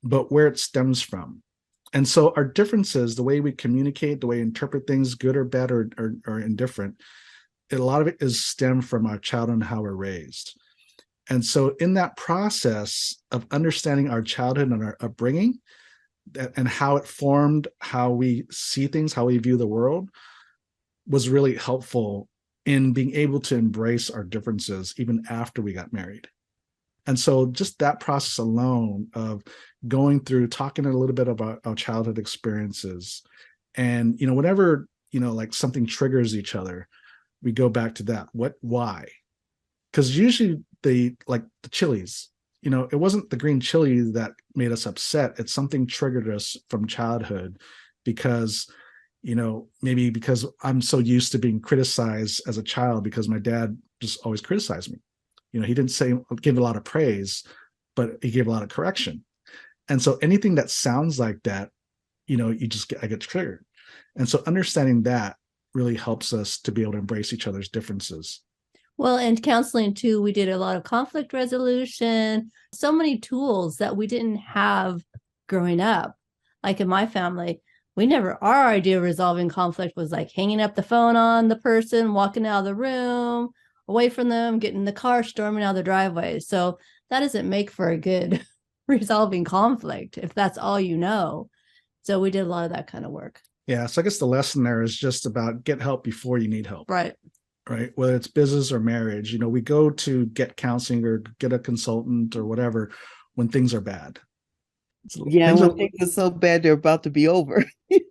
but where it stems from. And so our differences, the way we communicate, the way we interpret things, good or bad or indifferent, a lot of it is stemmed from our childhood and how we're raised. And so in that process of understanding our childhood and our upbringing and how it formed how we see things, how we view the world, was really helpful in being able to embrace our differences even after we got married. And so just that process alone of going through, talking a little bit about our childhood experiences, and, whenever, like something triggers each other, we go back to that. Why? Because usually the chilies, it wasn't the green chili that made us upset. It's something triggered us from childhood because, maybe because I'm so used to being criticized as a child because my dad just always criticized me. He didn't give a lot of praise, but he gave a lot of correction. And so anything that sounds like that, I get triggered. And so understanding that really helps us to be able to embrace each other's differences. Well, and counseling too, we did a lot of conflict resolution, so many tools that we didn't have growing up. Like in my family, our idea of resolving conflict was like hanging up the phone on the person, walking out of the room, away from them, getting in the car, storming out of the driveway. So that doesn't make for a good resolving conflict if that's all you know. So we did a lot of that kind of work. Yeah. So I guess the lesson there is just about get help before you need help. Right. Whether it's business or marriage, we go to get counseling or get a consultant or whatever when things are bad. Yeah, when things are so bad, they're about to be over.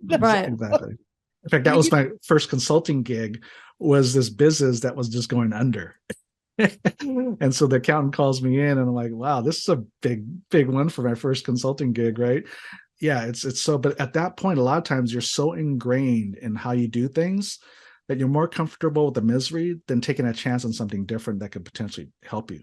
Right. Exactly. In fact, that was my first consulting gig, was this business that was just going under. And so the accountant calls me in and I'm like, wow, this is a big one for my first consulting gig, right? Yeah, it's so, but at that point, a lot of times you're so ingrained in how you do things that you're more comfortable with the misery than taking a chance on something different that could potentially help you.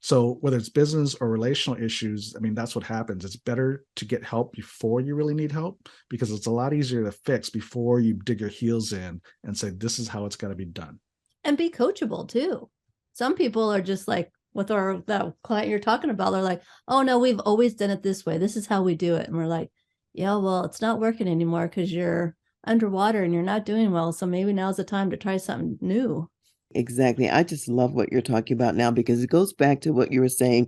So whether it's business or relational issues, that's what happens. It's better to get help before you really need help, because it's a lot easier to fix before you dig your heels in and say, this is how it's got to be done. And be coachable too. Some people are just like, with that client you're talking about, they're like, oh no, we've always done it this way. This is how we do it. And we're like, yeah, well, it's not working anymore because you're underwater and you're not doing well. So maybe now's the time to try something new. Exactly. I just love what you're talking about now, because it goes back to what you were saying,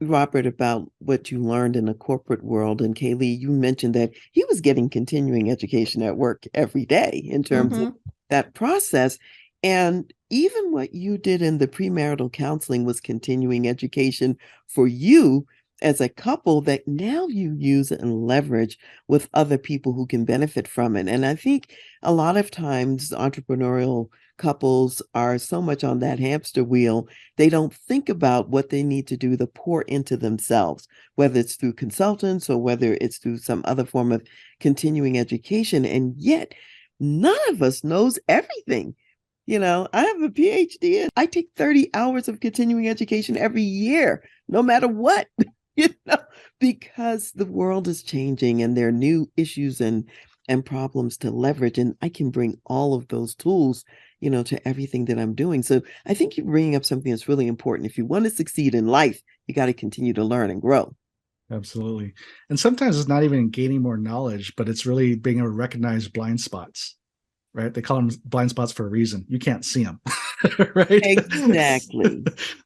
Robert, about what you learned in the corporate world. And Kay Lee, you mentioned that he was getting continuing education at work every day in terms of that process. And even what you did in the premarital counseling was continuing education for you as a couple that now you use and leverage with other people who can benefit from it. And I think a lot of times entrepreneurial couples are so much on that hamster wheel, they don't think about what they need to do to pour into themselves, whether it's through consultants or whether it's through some other form of continuing education. And yet none of us knows everything. I have a PhD and I take 30 hours of continuing education every year, no matter what, because the world is changing and there are new issues and problems to leverage. And I can bring all of those tools, to everything that I'm doing. So I think you're bringing up something that's really important. If you want to succeed in life, you got to continue to learn and grow. Absolutely. And sometimes it's not even gaining more knowledge, but it's really being able to recognize blind spots. Right? They call them blind spots for a reason. You can't see them. Right? Exactly.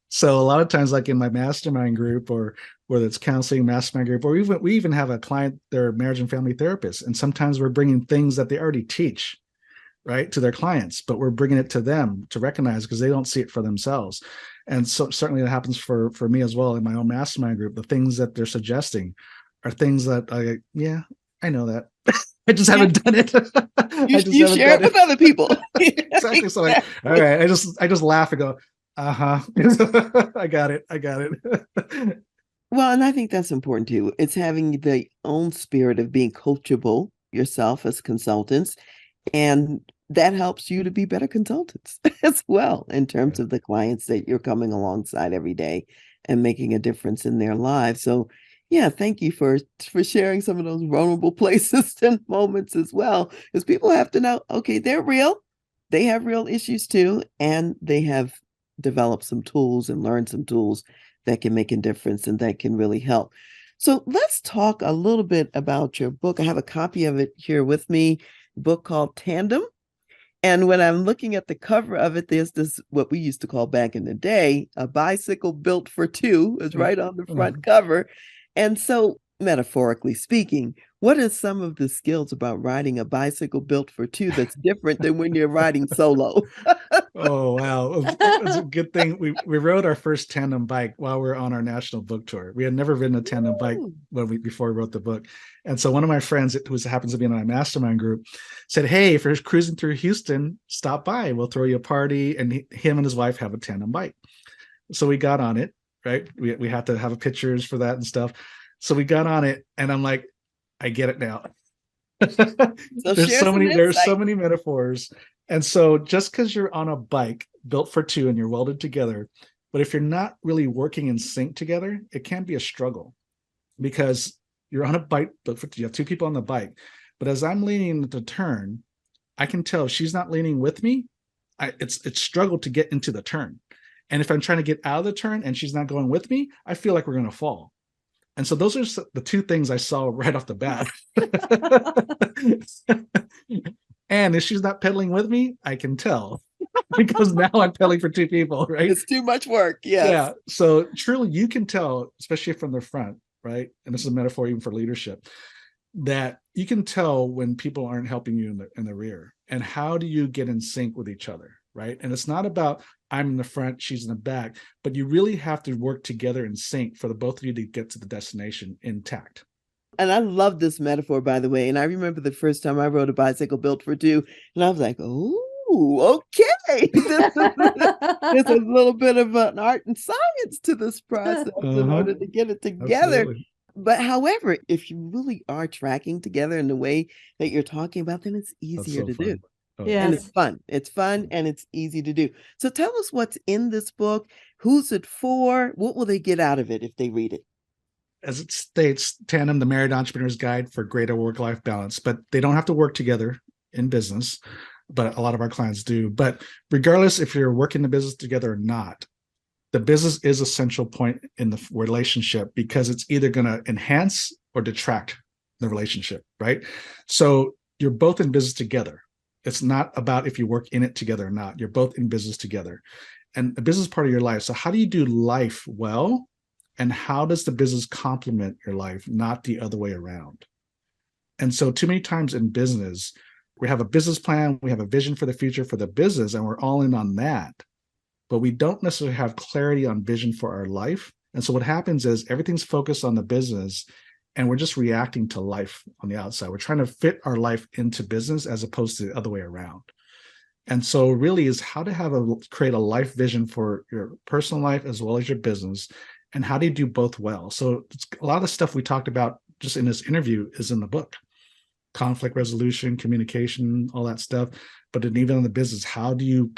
So a lot of times, like in my mastermind group, or whether it's counseling mastermind group, or we even have a client, they're marriage and family therapists. And sometimes we're bringing things that they already teach, right, to their clients, but we're bringing it to them to recognize because they don't see it for themselves. And so certainly that happens for me as well in my own mastermind group. The things that they're suggesting are things that I know that. I just haven't done it. You share it with other people. Exactly. So all right. I just laugh and go, I got it. Well, and I think that's important too. It's having the own spirit of being coachable yourself as consultants. And that helps you to be better consultants as well, in terms of the clients that you're coming alongside every day and making a difference in their lives. So yeah, thank you for sharing some of those vulnerable places and moments as well, because people have to know, okay, they're real. They have real issues too, and they have develop some tools and learn some tools that can make a difference and that can really help. So let's talk a little bit about your book. I have a copy of it here with me, a book called Tandem. And when I'm looking at the cover of it, there's this, what we used to call back in the day, a bicycle built for two is right on the front cover. And so, metaphorically speaking, what are some of the skills about riding a bicycle built for two that's different than when you're riding solo? Oh, wow. It's a good thing. We rode our first tandem bike while we were on our national book tour. We had never ridden a tandem bike before we wrote the book. And so one of my friends, who happens to be in my mastermind group, said, hey, if you're cruising through Houston, stop by. We'll throw you a party. And him and his wife have a tandem bike. So we got on it, right? We had to have pictures for that and stuff. So we got on it, and I'm like, I get it now. There's so many metaphors. And so just because you're on a bike built for two and you're welded together, but if you're not really working in sync together, it can be a struggle because you're on a bike, but you have two people on the bike. But as I'm leaning to turn, I can tell if she's not leaning with me, it's struggle to get into the turn. And if I'm trying to get out of the turn and she's not going with me, I feel like we're going to fall. And so those are the two things I saw right off the bat. And if she's not pedaling with me, I can tell because now I'm pedaling for two people, right? It's too much work. Yes. Yeah. So truly you can tell, especially from the front, right? And this is a metaphor even for leadership, that you can tell when people aren't helping you in the rear. And how do you get in sync with each other, right? And it's not about I'm in the front, she's in the back, but you really have to work together in sync for the both of you to get to the destination intact. And I love this metaphor, by the way. And I remember the first time I rode a bicycle built for two, and I was like, oh, okay. There's a little bit of an art and science to this process in order to get it together. Absolutely. But however, if you really are tracking together in the way that you're talking about, then it's easier to do. Yes. And it's fun. It's fun and it's easy to do. So tell us what's in this book. Who's it for? What will they get out of it if they read it? As it states, Tandem, the Married Entrepreneur's Guide for Greater Work-Life Balance. But they don't have to work together in business, but a lot of our clients do. But regardless if you're working the business together or not, the business is a central point in the relationship because it's either going to enhance or detract the relationship, right? So you're both in business together. It's not about if you work in it together or not. You're both in business together. And the business is part of your life. So how do you do life well? And how does the business complement your life, not the other way around? And so too many times in business, we have a business plan, we have a vision for the future for the business, and we're all in on that. But we don't necessarily have clarity on vision for our life. And so what happens is everything's focused on the business, and we're just reacting to life on the outside. We're trying to fit our life into business as opposed to the other way around. And so really is how to create a life vision for your personal life as well as your business. And how do you do both well? So a lot of the stuff we talked about just in this interview is in the book. Conflict resolution, communication, all that stuff. But even in the business, how do you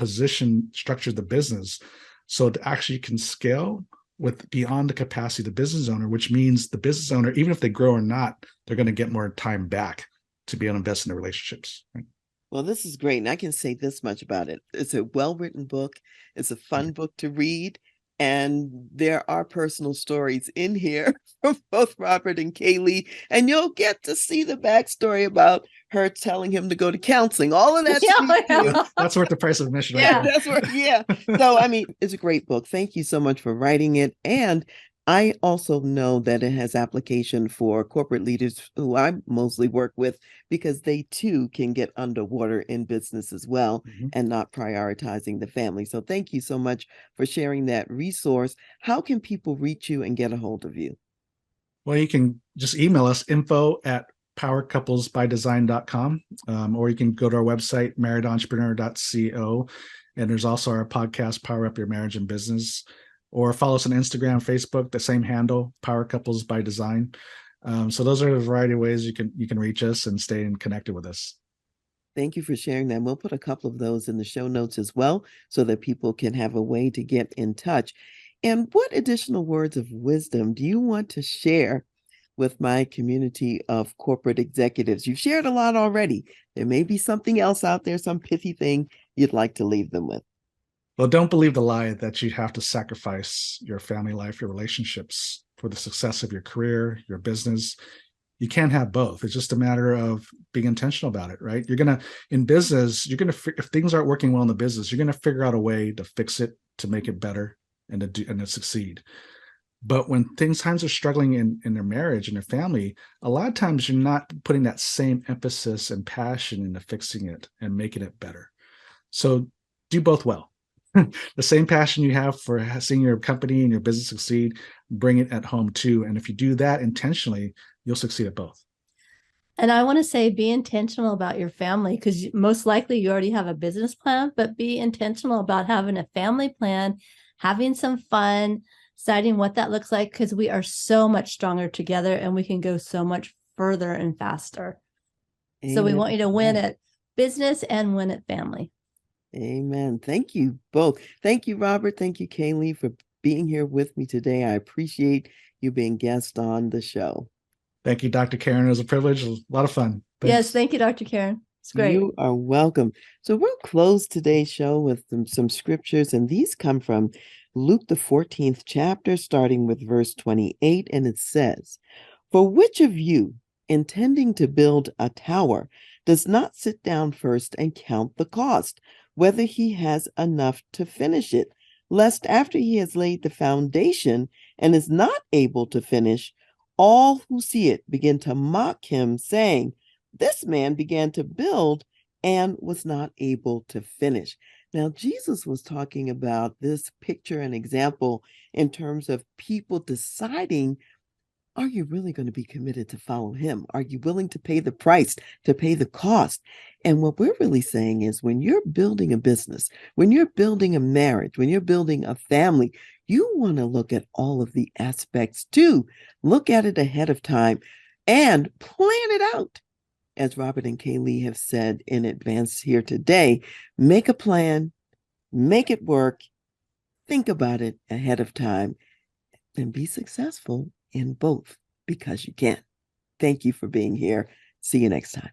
structure the business so it actually can scale with beyond the capacity of the business owner, which means the business owner, even if they grow or not, they're going to get more time back to be able to invest in their relationships. Right? Well, this is great. And I can say this much about it. It's a well-written book. It's a fun book to read. And there are personal stories in here from both Robert and Kay Lee. And you'll get to see the backstory about her telling him to go to counseling. All of that. Yeah, that's worth the price of admission. Yeah, that's worth, yeah. So, I mean, it's a great book. Thank you so much for writing it. And I also know that it has application for corporate leaders who I mostly work with because they too can get underwater in business as well and not prioritizing the family. So thank you so much for sharing that resource. How can people reach you and get a hold of you? Well, you can just email us info@powercouplesbydesign.com, or you can go to our website, marriedentrepreneur.co. And there's also our podcast, Power Up Your Marriage and Business. Or follow us on Instagram, Facebook, the same handle, Power Couples by Design. So those are a variety of ways you can reach us and stay connected with us. Thank you for sharing that. We'll put a couple of those in the show notes as well so that people can have a way to get in touch. And what additional words of wisdom do you want to share with my community of corporate executives? You've shared a lot already. There may be something else out there, some pithy thing you'd like to leave them with. Well, don't believe the lie that you have to sacrifice your family life, your relationships for the success of your career, your business. You can't have both. It's just a matter of being intentional about it, right? In business, if things aren't working well in the business, you're going to figure out a way to fix it, to make it better, and to succeed. But when times are struggling in their marriage and their family, a lot of times you're not putting that same emphasis and passion into fixing it and making it better. So do both well. The same passion you have for seeing your company and your business succeed, bring it at home too. And if you do that intentionally, you'll succeed at both. And I want to say, be intentional about your family, because most likely you already have a business plan, but be intentional about having a family plan, having some fun, deciding what that looks like, because we are so much stronger together and we can go so much further and faster. Amen. So we want you to win at business and win at family. Amen. Thank you both. Thank you, Robert. Thank you, Kay Lee, for being here with me today. I appreciate you being guest on the show. Thank you, Dr. Karen. It was a privilege. It was a lot of fun. Thanks. Yes, thank you, Dr. Karen. It's great. You are welcome. So we'll close today's show with some scriptures, and these come from Luke, the 14th chapter, starting with verse 28, and it says, "For which of you, intending to build a tower, does not sit down first and count the cost, whether he has enough to finish it, lest after he has laid the foundation and is not able to finish, all who see it begin to mock him, saying, 'This man began to build and was not able to finish.'" Now, Jesus was talking about this picture and example in terms of people deciding, are you really going to be committed to follow him? Are you willing to pay the price, to pay the cost? And what we're really saying is, when you're building a business, when you're building a marriage, when you're building a family, you want to look at all of the aspects too. Look at it ahead of time and plan it out. As Robert and Kay Lee have said in advance here today, make a plan, make it work, think about it ahead of time, and be successful in both, because you can. Thank you for being here. See you next time.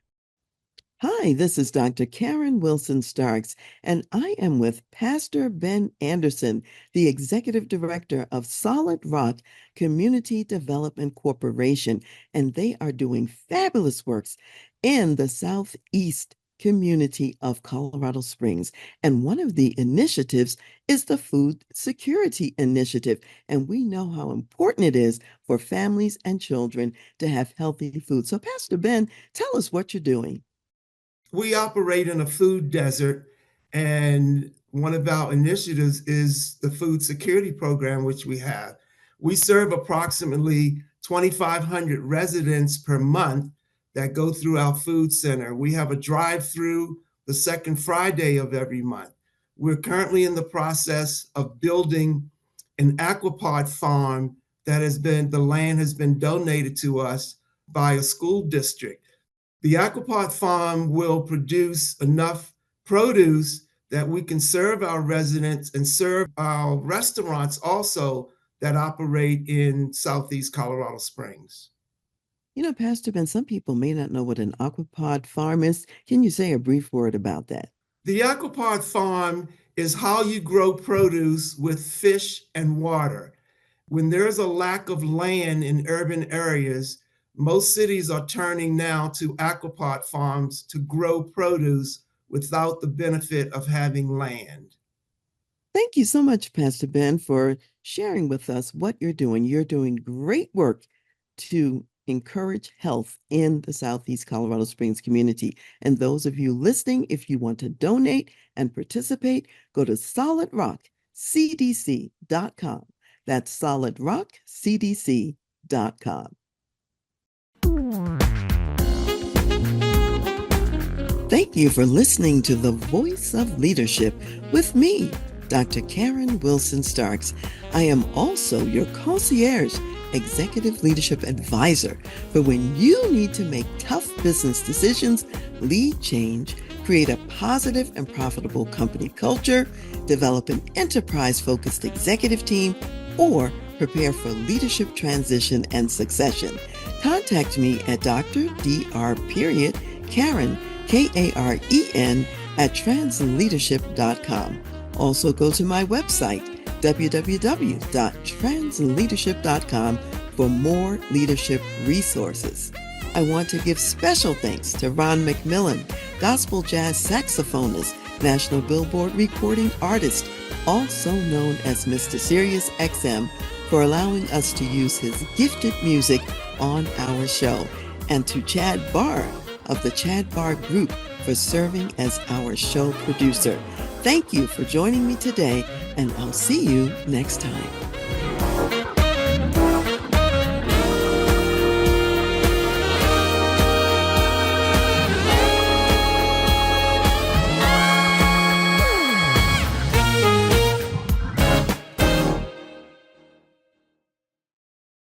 Hi, this is Dr. Karen Wilson Starks, and I am with Pastor Ben Anderson, the Executive Director of Solid Rock Community Development Corporation, and they are doing fabulous works in the Southeast community of Colorado Springs. And one of the initiatives is the Food Security Initiative. And we know how important it is for families and children to have healthy food. So Pastor Ben, tell us what you're doing. We operate in a food desert, and one of our initiatives is the Food Security Program, which we have. We serve approximately 2,500 residents per month that go through our food center. We have a drive-through the second Friday of every month. We're currently in the process of building an aquapod farm the land has been donated to us by a school district. The aquapod farm will produce enough produce that we can serve our residents and serve our restaurants also that operate in Southeast Colorado Springs. You know, Pastor Ben, some people may not know what an aquapod farm is. Can you say a brief word about that? The aquapod farm is how you grow produce with fish and water. When there's a lack of land in urban areas, most cities are turning now to aquapod farms to grow produce without the benefit of having land. Thank you so much, Pastor Ben, for sharing with us what you're doing. You're doing great work to encourage health in the Southeast Colorado Springs community. And those of you listening, if you want to donate and participate, go to solidrockcdc.com. That's solidrockcdc.com. Thank you for listening to The Voice of Leadership with me, Dr. Karen Wilson Starks. I am also your concierge executive leadership advisor for when you need to make tough business decisions, lead change, create a positive and profitable company culture, develop an enterprise-focused executive team, or prepare for leadership transition and succession. Contact me at Dr. Karen, Karen, at transleadership.com. Also go to my website, www.transleadership.com, for more leadership resources. I want to give special thanks to Ron McMillan, gospel jazz saxophonist, National Billboard recording artist, also known as Mr. Sirius XM, for allowing us to use his gifted music on our show, and to Chad Barr of the Chad Barr Group for serving as our show producer. Thank you for joining me today, and I'll see you next time.